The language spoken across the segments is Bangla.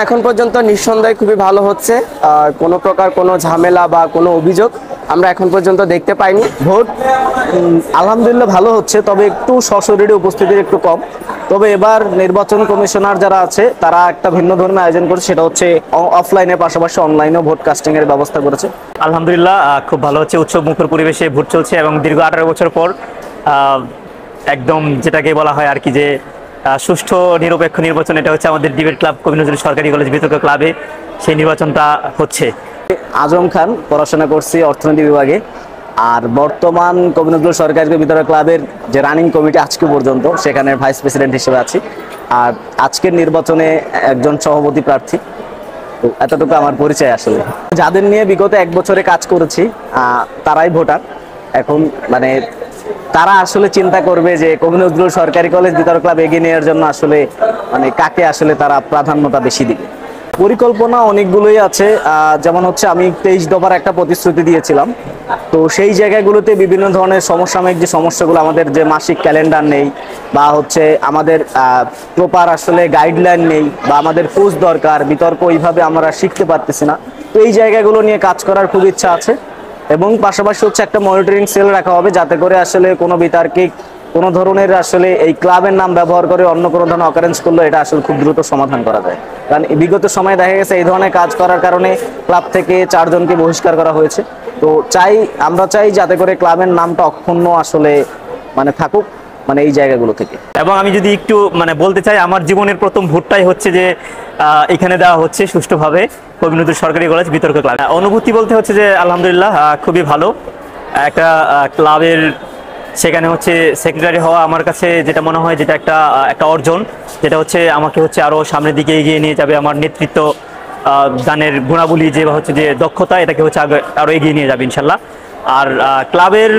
এখন পর্যন্ত নিঃসন্দেহে খুবই ভালো হচ্ছে। কোনো প্রকার কোনো ঝামেলা বা কোনো অভিযোগ আমরা এখন পর্যন্ত দেখতে পাইনি। ভোট আলহামদুলিল্লাহ ভালো হচ্ছে, তবে একটু সশরীরে উপস্থিতির একটু কম। তবে এবার নির্বাচন কমিশনার যারা আছে তারা একটা ভিন্ন ধরনের আয়োজন করেছে, সেটা হচ্ছে অফলাইনের পাশাপাশি অনলাইনেও ভোট কাস্টিং এর ব্যবস্থা করেছে। আলহামদুলিল্লাহ খুব ভালো হচ্ছে, উৎসব মুখর পরিবেশে ভোট চলছে এবং দীর্ঘ 18 বছর পর একদম যেটাকে বলা হয় আর কি যে সুষ্ঠু নিরপেক্ষ নির্বাচন, এটা হচ্ছে আমাদের ডিবেট ক্লাব কবি নজরুল সরকারি কলেজ বিতর্ক ক্লাবে সেই নির্বাচনটা হচ্ছে। আজম খান, পড়াশোনা করছি অর্থনীতি বিভাগে, আর বর্তমান কবি নজরুল সরকারি বিতর্ক ক্লাবের যে রানিং কমিটি আজকে পর্যন্ত, সেখানে ভাইস প্রেসিডেন্ট হিসেবে আছি। আর আজকের নির্বাচনে একজন সভাপতি প্রার্থী। তো এতটুকু আমার পরিচয়। আসলে যাদের নিয়ে বিগত 1 বছরে কাজ করেছি তারাই ভোটার। এখন মানে তারা আসলে চিন্তা করবে যে কবি নজরুল সরকারি কলেজ বিতর্ক ক্লাব এগিয়ে নেওয়ার জন্য আসলে মানে কাকে আসলে তারা প্রাধান্যতা বেশি দিবে। পরিকল্পনা অনেকগুলোই আছে, যেমন হচ্ছে আমি 23 দফার একটা প্রতিশ্রুতি দিয়েছিলাম। তো সেই জায়গাগুলোতে বিভিন্ন ধরনের সমসাময়িক যে সমস্যাগুলো, আমাদের যে মাসিক ক্যালেন্ডার নেই, বা হচ্ছে আমাদের প্রপার আসলে গাইডলাইন নেই, বা আমাদের কোচ দরকার, বিতর্ক ওইভাবে আমরা শিখতে পারতেছি না। তো এই জায়গাগুলো নিয়ে কাজ করার খুব ইচ্ছা আছে। এবং পাশাপাশি হচ্ছে একটা মনিটরিং সেল রাখা হবে, যাতে করে আসলে কোনো বিতার্কিক কোনো ধরনের আসলে এই ক্লাবের নাম ব্যবহার করে অন্য কোনো ধরনের অকারেন্স করলে এটা আসলে খুব দ্রুত সমাধান করা যায়। কারণ বিগত সময়ে দেখা গেছে এই ধরনের কাজ করার কারণে ক্লাব থেকে 4 জনকে বহিষ্কার করা হয়েছে। তো আমরা চাই যাতে করে ক্লাবের নামটা অক্ষুণ্ণ আসলে মানে থাকুক, মানে এই জায়গাগুলো থেকে। এবং আমি যদি একটু মানে বলতে চাই, আমার জীবনের প্রথম ভোটটাই হচ্ছে যে এখানে দেওয়া হচ্ছে সুষ্ঠুভাবে কবি নজরুল সরকারি কলেজ বিতর্ক ক্লাব। অনুভূতি বলতে হচ্ছে যে আলহামদুলিল্লাহ খুবই ভালো একটা ক্লাবের সেখানে হচ্ছে সেক্রেটারি হওয়া আমার কাছে যেটা মনে হয়, যেটা একটা অর্জন, যেটা হচ্ছে আমাকে হচ্ছে আরও সামনের দিকে এগিয়ে নিয়ে যাবে। আমার নেতৃত্ব দানের গুণাবলী যে হচ্ছে যে দক্ষতা, এটাকে হচ্ছে আরও এগিয়ে নিয়ে যাবে ইনশাল্লাহ। আর ক্লাবের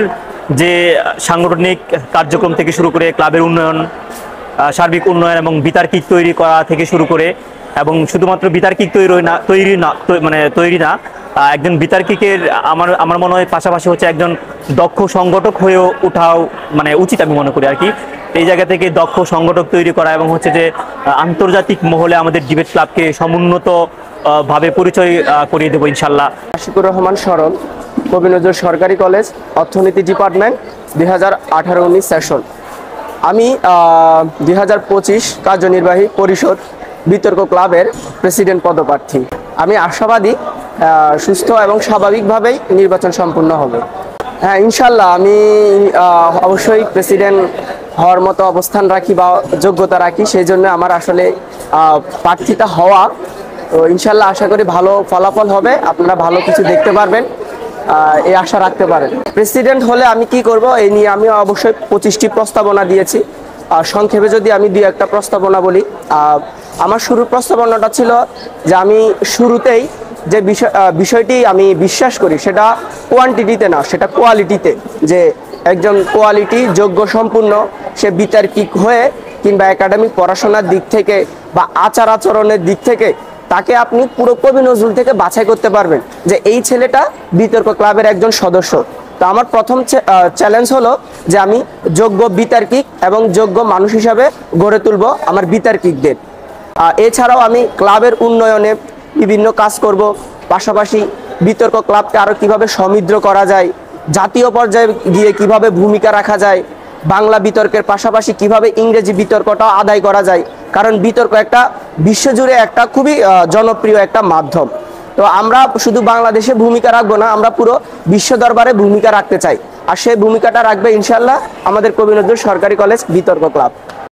যে সাংগঠনিক কার্যক্রম থেকে শুরু করে ক্লাবের উন্নয়ন, সার্বিক উন্নয়ন এবং বিতার্কিক তৈরি করা থেকে শুরু করে, এবং শুধুমাত্র বিতার্কিক তৈরি না একজন বিতার্কিকের আমার মনে হয় পাশাপাশি হচ্ছে একজন দক্ষ সংগঠক হয়েও ওঠাও মানে উচিত আমি মনে করি আর কি। এই জায়গা থেকে দক্ষ সংগঠক তৈরি করা এবং হচ্ছে যে আন্তর্জাতিক মহলে আমাদের ডিবেট ক্লাবকে সমুন্নত ভাবে পরিচয় করিয়ে দেবো ইনশাল্লাহ। আশিকুর রহমান সরল, কবি নজরুল সরকারি কলেজ অর্থনীতি ডিপার্টমেন্ট, 2018-19 সেশন। আমি 2025 কার্যনির্বাহী পরিষদ বিতর্ক ক্লাবের প্রেসিডেন্ট পদপ্রার্থী। আমি আশাবাদী সুস্থ এবং স্বাভাবিকভাবেই নির্বাচন সম্পূর্ণ হবে। হ্যাঁ, ইনশাল্লাহ আমি অবশ্যই প্রেসিডেন্ট হওয়ার মতো অবস্থান রাখি বা যোগ্যতা রাখি, সেই জন্য আমার আসলে প্রার্থিতা হওয়া। তো ইনশাল্লাহ আশা করি ভালো ফলাফল হবে, আপনারা ভালো কিছু দেখতে পারবেন, এই আশা রাখতে পারেন। প্রেসিডেন্ট হলে আমি কি করব এই নিয়ে আমি অবশ্যই 25টি প্রস্তাবনা দিয়েছি। সংক্ষেপে যদি আমি 2-1টা প্রস্তাবনা বলি, আমার শুরুর প্রস্তাবনাটা ছিল যে আমি শুরুতেই যে বিষয়টি আমি বিশ্বাস করি সেটা কোয়ান্টিটিতে না, সেটা কোয়ালিটিতে। যে একজন কোয়ালিটি যোগ্য সম্পূর্ণ সে বিতার্কিক হয়ে কিংবা একাডেমিক পড়াশোনার দিক থেকে বা আচার আচরণের দিক থেকে তাকে আপনি পুরো কবি নজরুল থেকে বাছাই করতে পারবেন যে এই ছেলেটা বিতর্ক ক্লাবের একজন সদস্য। তো আমার প্রথম চ্যালেঞ্জ হলো যে আমি যোগ্য বিতার্কিক এবং যোগ্য মানুষ হিসাবে গড়ে তুলব আমার বিতার্কিকদের। এছাড়াও আমি ক্লাবের উন্নয়নে বিভিন্ন কাজ করব, পাশাপাশি বিতর্ক ক্লাবকে আরও কীভাবে সমৃদ্ধ করা যায়, জাতীয় পর্যায়ে গিয়ে কিভাবে ভূমিকা রাখা যায়, বাংলা বিতর্কের পাশাপাশি কিভাবে ইংরেজি বিতর্কটাও আদায় করা যায়, কারণ বিতর্ক একটা বিশ্বজুড়ে একটা খুবই জনপ্রিয় একটা মাধ্যম। তো আমরা শুধু বাংলাদেশে ভূমিকা রাখবো না, আমরা পুরো বিশ্ব দরবারে ভূমিকা রাখতে চাই। আর সেই ভূমিকাটা রাখবে ইনশাল্লাহ আমাদের কবি নজরুল সরকারি কলেজ বিতর্ক ক্লাব।